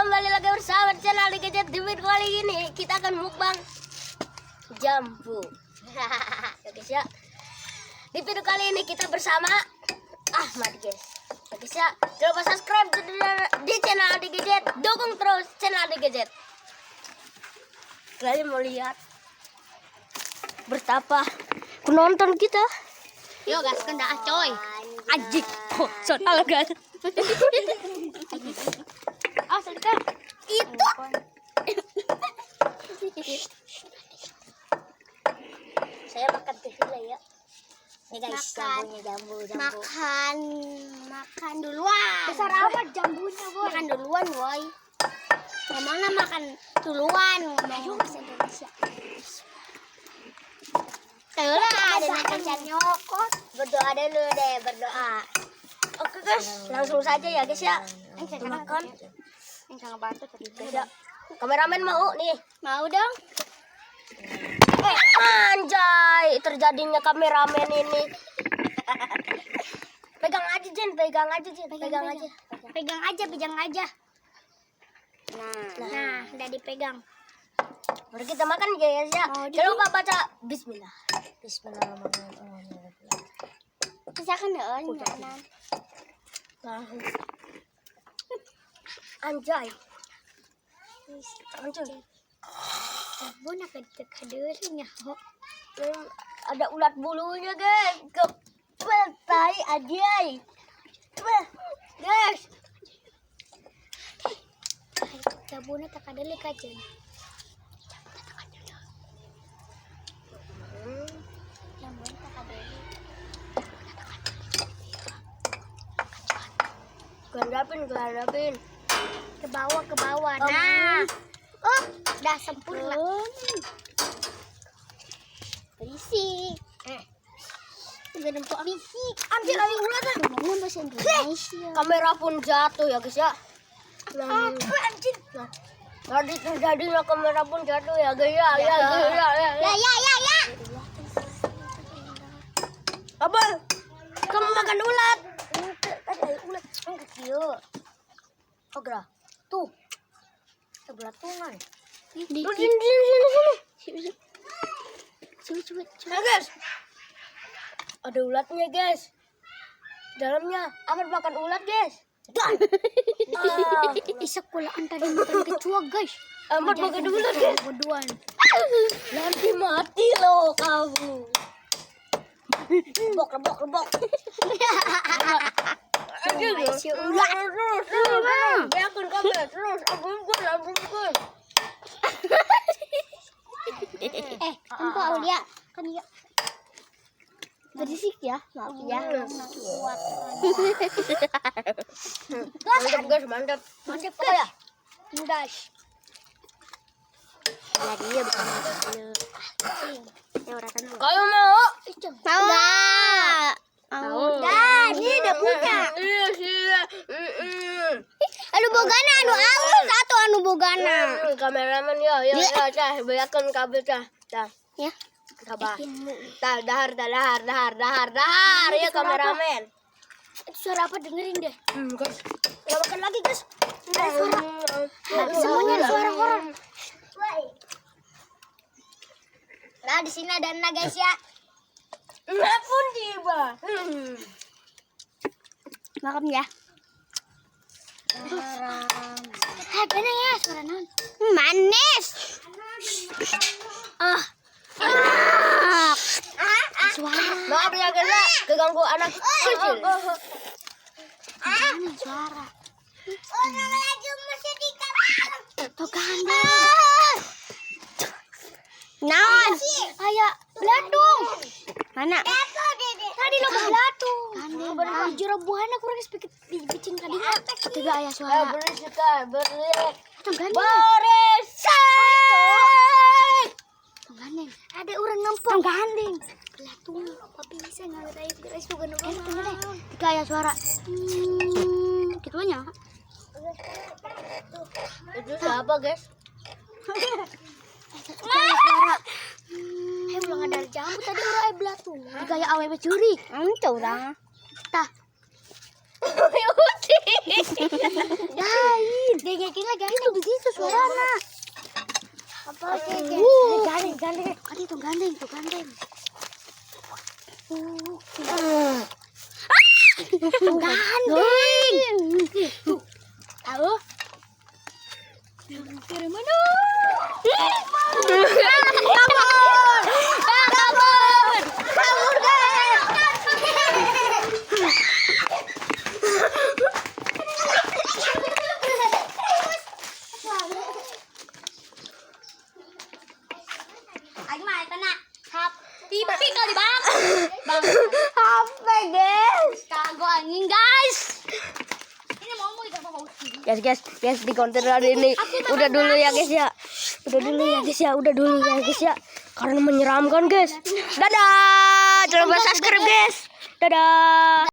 Kembali lagi bersama channel di Gadget. Di video kali ini kita akan mukbang jambu. Ya guys ya. Di video kali ini kita bersama Ahmad guys. Ya guys ya. Jangan lupa subscribe di channel di Gadget. Dukung terus channel di Gadget. Kalian mau lihat betapa penonton kita? Yo gas kena coy. Anjing. Oh, soal guys. Oh, sedekah. Itu. Saya makan dulu ya. Nih guys, jambu. Makan duluan. Besar amat jambunya, boy. Makan duluan, boy. Ngomongnya makan duluan. Ayo bahasa Indonesia. Terus ada makan nyokot. Berdoa dulu deh, berdoa. Oke guys, langsung saja ya guys ya. Makan. Yang sangat bantu tadi. Guys ya. Kameramen mau nih. Mau dong. Anjay, terjadinya kameramen ini. Pegang aja Jen, pegang aja. Pegang aja. Nah, udah dipegang. Mari kita makan guys ya. Jangan lupa baca Bismillah. Bismillahirrahmanirrahim. Bisa kan dong. Anjay. Bu nak kadeunya. Ada ulat bulunya guys. Kepetai ajay. Guys. Cabuna tak kadeli kajen. Gelapin. Ke bawah. Nah. Oh, udah sempurna. Berisik. Udah nempok berisik. Anjir ada ulatnya. Ngomong bahasa Indonesia. Kamera pun jatuh ya guys ya. Anjir. Tadi terjadinya kamera pun jatuh ya guys ya. Ya. Ya. Abang, kamu makan ulat. Tadi ada ulat kecil. Ogra. Tuh. Sebelah tungan. Sini. Coba. Nah guys. Ada ulatnya guys. Dalamnya Ahmad makan ulat guys. Dan. Isak kulaan tadi makan kecoa guys. Ahmad makan ulat guys. Berduaan. Nanti mati loh kamu. Rebok. Si ulat. Biarkan kamera terus. Ampun. Kan kok Aulia kan ya. Berisik ya, maaf ya. Kuat. Mantap guys, mantap ya. Guys. Ya dia bukan Yang kalau mau. Mau. Dah, ini udah punya. Iya. Anu bogana anu aus atau anu bogana. Kameramen ya, cah, biarkan kabel cah. Ya. Sabar. Dahar ya kameramen. Itu suara apa dengerin deh. Guys. Kita makan lagi, guys. Ada suara. Semuanya ada suara orang. Nah, di sini ada Nana guys ya. Pun tiba. Makan ya. Bener ya suara non. Manis. Suara. Maaf ya guys, keganggu anak kecil. Mana suara? Orang lagi masih di kamar. Tuh gandeng. Non. Ayo, belatung. Mana? Tadi lo belatung. Gandeng. Jero buahnya kurang bikin tadi. Tiga ayah suara. Berisik. Tuh gandeng. Berisik. Tuh gandeng. Ada orang ngempong. Tuh gandeng. Belatung. Papi bisa nggak ada guys tuh gandeng. Tunggu deh. Tiga ayah suara. Gitunya. Itu siapa guys? Suara. Belum ada jambu tadi orang belatung. Kayak awewe curi. Tahu dah. Tah. Dain. Dia yakin lagi. suaranya. Apa lagi? Gandeng. Tadi tuh gandeng. Gandeng. Tahu? Kiri mana? Kabur guys. Ayo mah kena hap TV kali bang. HP guys. Kagak anjing guys. Ini mau mau Guys, di konten hari ini udah dulu ya guys ya. Udah dulu ya guys ya. Karena menyeramkan guys. Dadah. Jangan lupa subscribe guys. Dadah.